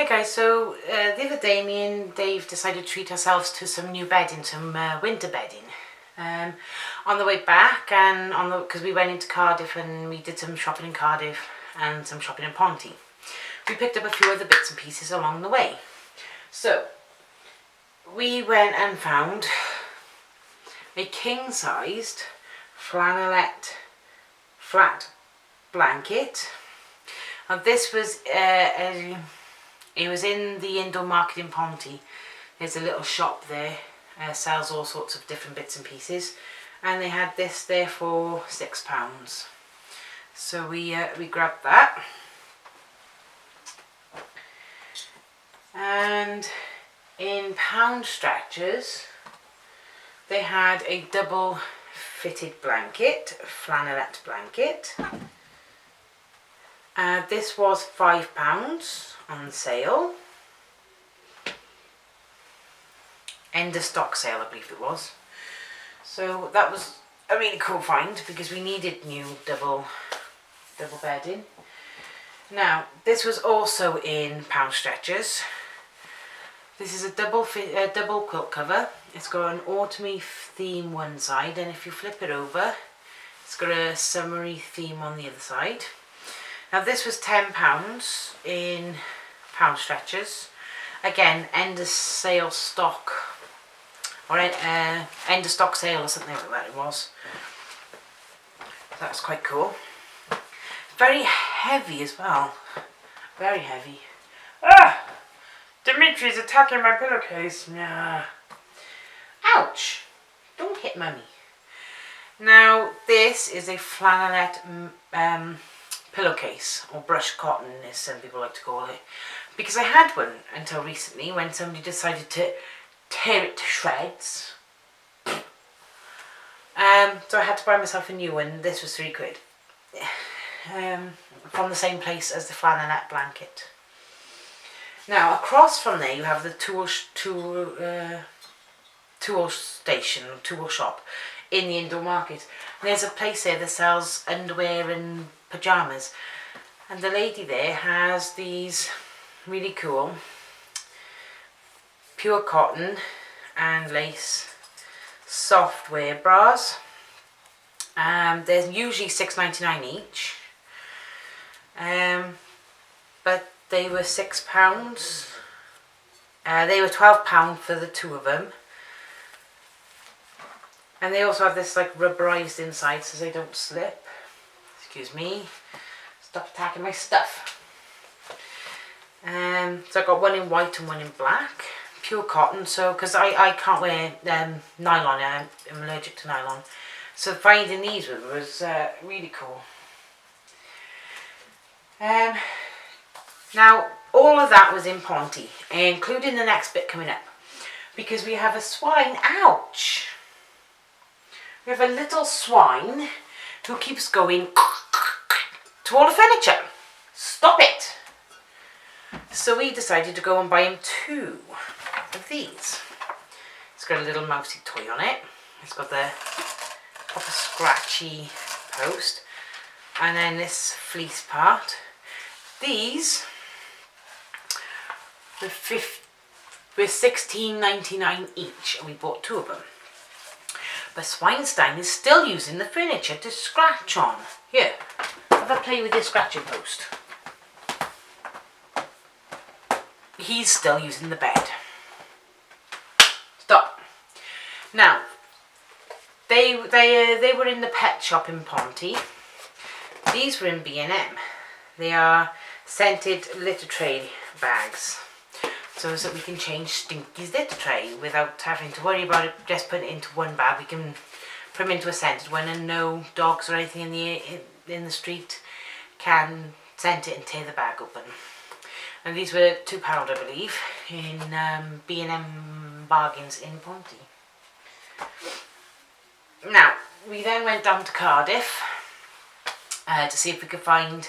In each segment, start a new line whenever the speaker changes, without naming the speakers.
Hey guys, so the other day me and Dave decided to treat ourselves to some new bedding, some winter bedding. On the way back and because we went into Cardiff and we did some shopping in Cardiff and some shopping in Ponty. We picked up a few other bits and pieces along the way. So we went and found a king-sized flannelette flat blanket. And this was it was in the indoor market in Ponty. There's a little shop there, sells all sorts of different bits and pieces, and they had this there for £6. So we grabbed that, and in pound stretchers they had a double fitted blanket, flannelette blanket. This was £5 on sale. End of stock sale, I believe it was. So that was a really cool find because we needed new double bedding. Now this was also in pound stretchers. This is a double quilt cover. It's got an autumny theme one side, and if you flip it over, it's got a summery theme on the other side. Now this was £10 in pound stretchers. Again, end of sale stock, or end of stock sale or something like that it was. That was quite cool. Very heavy as well. Very heavy. Ah! Dimitri's attacking my pillowcase. Yeah. Ouch! Don't hit mummy. Now this is a flannelette pillowcase, or brushed cotton as some people like to call it, because I had one until recently when somebody decided to tear it to shreds. So I had to buy myself a new one. This was £3 from the same place as the flannelette blanket. Now across from there you have the tool station, tool shop in the indoor market. And there's a place there that sells underwear and pyjamas, and the lady there has these really cool pure cotton and lace software bras. They're usually £6.99 each, but they were £6. They were £12 for the two of them. And they also have this like rubberized inside so they don't slip. Excuse me. Stop attacking my stuff. So I got one in white and one in black. Pure cotton, so because I can't wear nylon, I'm allergic to nylon. So finding these was really cool. Now all of that was in Ponty, including the next bit coming up. Because we have a swine, ouch! We have a little swine who keeps going to all the furniture. Stop it! So we decided to go and buy him 2 of these. It's got a little mousy toy on it. It's got the proper scratchy post. And then this fleece part. These were £16.99 each, and we bought 2 of them. But Swinestein is still using the furniture to scratch on. Here, have a play with this scratching post. He's still using the bed. Stop. Now, they were in the pet shop in Ponty. These were in B&M. They are scented litter tray bags, so that we can change Stinky's litter tray without having to worry about it. Just put it into one bag. We can put them into a scented one, and no dogs or anything in the street can scent it and tear the bag open. And these were £2, I believe, in B&M bargains in Ponty. Now we then went down to Cardiff to see if we could find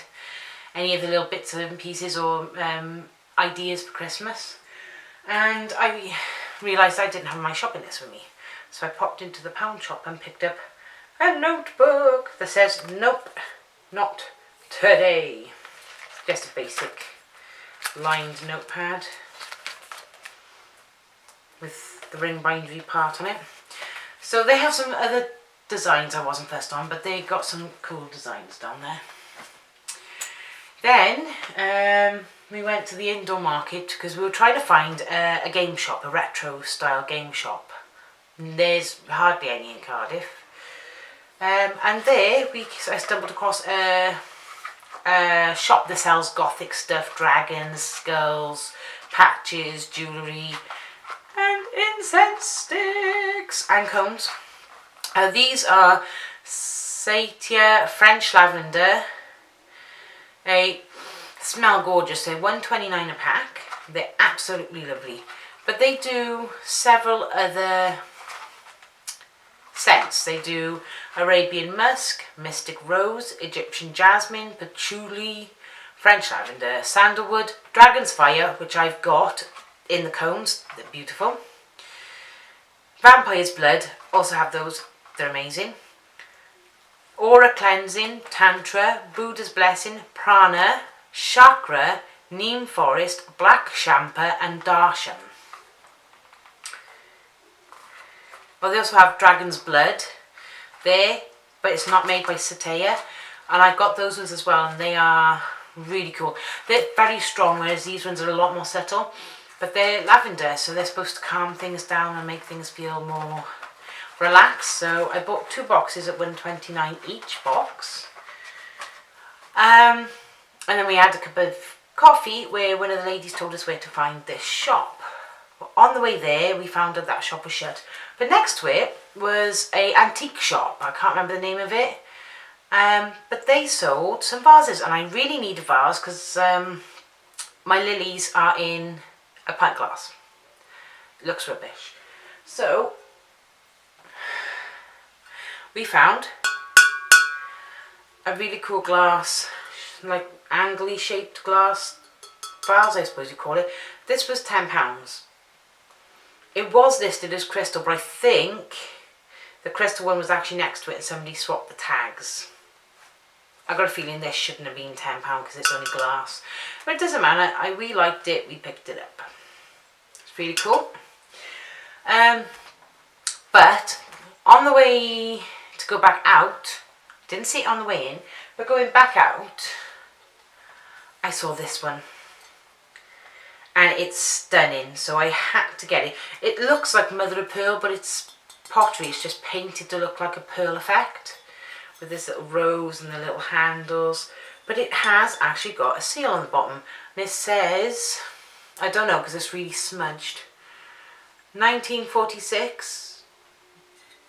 any of the little bits and pieces or ideas for Christmas. And I realised I didn't have my shopping list with me, so I popped into the pound shop and picked up a notebook that says nope, not today. Just a basic lined notepad with the ring bindery part on it. So they have some other designs I wasn't fussed on, but they got some cool designs down there. Then we went to the indoor market because we were trying to find a game shop, a retro style game shop. There's hardly any in Cardiff. And there I stumbled across a shop that sells gothic stuff, dragons, skulls, patches, jewellery, and incense sticks and cones. These are Satia French lavender. They smell gorgeous. They're $1.29 a pack. They're absolutely lovely. But they do several other scents. They do Arabian musk, mystic rose, Egyptian jasmine, patchouli, French lavender, sandalwood, dragon's fire, which I've got in the cones. They're beautiful. Vampire's blood, also have those. They're amazing. Aura cleansing, tantra, Buddha's blessing, prana, chakra, neem forest, black champa, and darshan. Well, they also have dragon's blood there, but it's not made by Satia, and I've got those ones as well, and they are really cool. They're very strong, whereas these ones are a lot more subtle, but they're lavender, so they're supposed to calm things down and make things feel more relaxed. So I bought 2 boxes at $1.29 each box, and then we had a cup of coffee where one of the ladies told us where to find this shop. On the way there, we found out that shop was shut. But next to it was an antique shop. I can't remember the name of it. But they sold some vases. And I really need a vase because my lilies are in a pint glass. It looks rubbish. So, we found a really cool glass, like angly shaped glass vase, I suppose you call it. This was £10. It was listed as crystal, but I think the crystal one was actually next to it and somebody swapped the tags. I got a feeling this shouldn't have been £10 because it's only glass. But it doesn't matter. I really liked it. We picked it up. It's really cool. But on the way to go back out, didn't see it on the way in, but going back out, I saw this one. And it's stunning, so I had to get it. It looks like mother of pearl, but it's pottery. It's just painted to look like a pearl effect with this little rose and the little handles. But it has actually got a seal on the bottom. And it says, I don't know because it's really smudged, 1946.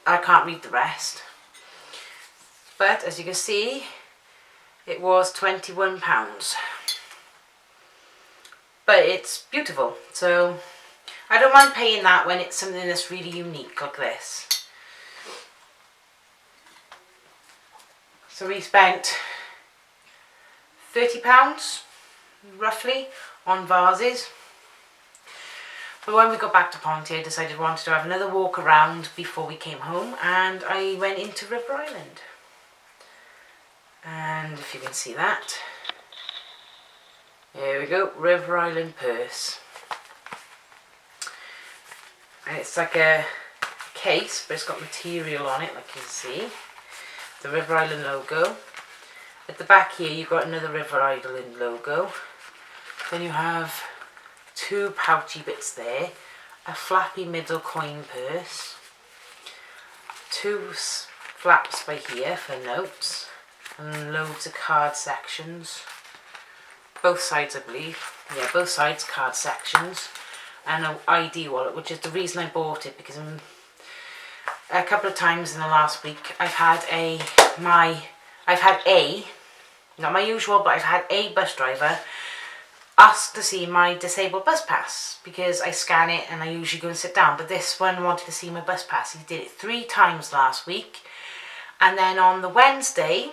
I can't read the rest. But as you can see, it was £21. But it's beautiful, so I don't mind paying that when it's something that's really unique like this. So we spent £30 roughly on vases. But when we got back to Ponty, I decided I wanted to have another walk around before we came home, and I went into River Island. And if you can see that, here we go, River Island purse. And it's like a case, but it's got material on it, like you can see. The River Island logo. At the back here, you've got another River Island logo. Then you have 2 pouchy bits there, a flappy middle coin purse, 2 flaps by here for notes, and loads of card sections. Both sides, I believe. Yeah, both sides card sections, and an ID wallet, which is the reason I bought it, because a couple of times in the last week I've had not my usual, but I've had a bus driver ask to see my disabled bus pass, because I scan it and I usually go and sit down, but this one wanted to see my bus pass. He did it 3 times last week, and then on the Wednesday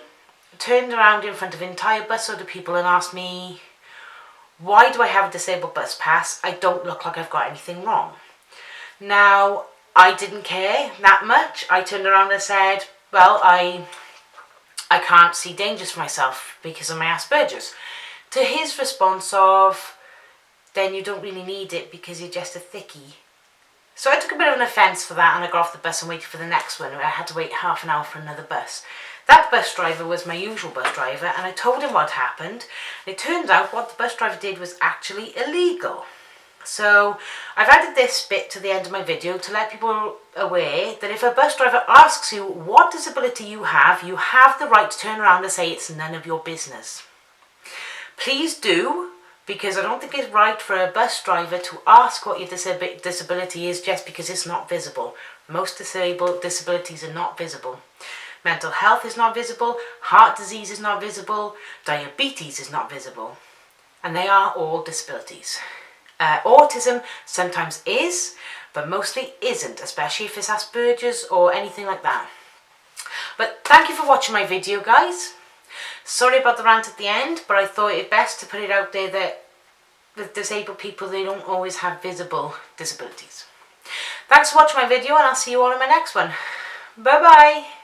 turned around in front of an entire busload of people and asked me, why do I have a disabled bus pass? I don't look like I've got anything wrong. Now, I didn't care that much. I turned around and said, well, I can't see dangers for myself because of my Asperger's. To his response of, then you don't really need it because you're just a thickie. So I took a bit of an offence for that, and I got off the bus and waited for the next one. I had to wait half an hour for another bus. That bus driver was my usual bus driver, and I told him what happened. It turns out what the bus driver did was actually illegal. So I've added this bit to the end of my video to let people aware that if a bus driver asks you what disability you have the right to turn around and say it's none of your business. Please do, because I don't think it's right for a bus driver to ask what your disability is just because it's not visible. Most disabilities are not visible. Mental health is not visible, heart disease is not visible, diabetes is not visible. And they are all disabilities. Autism sometimes is, but mostly isn't, especially if it's Asperger's or anything like that. But thank you for watching my video, guys. Sorry about the rant at the end, but I thought it best to put it out there that with disabled people, they don't always have visible disabilities. Thanks for watching my video, and I'll see you all in my next one. Bye bye.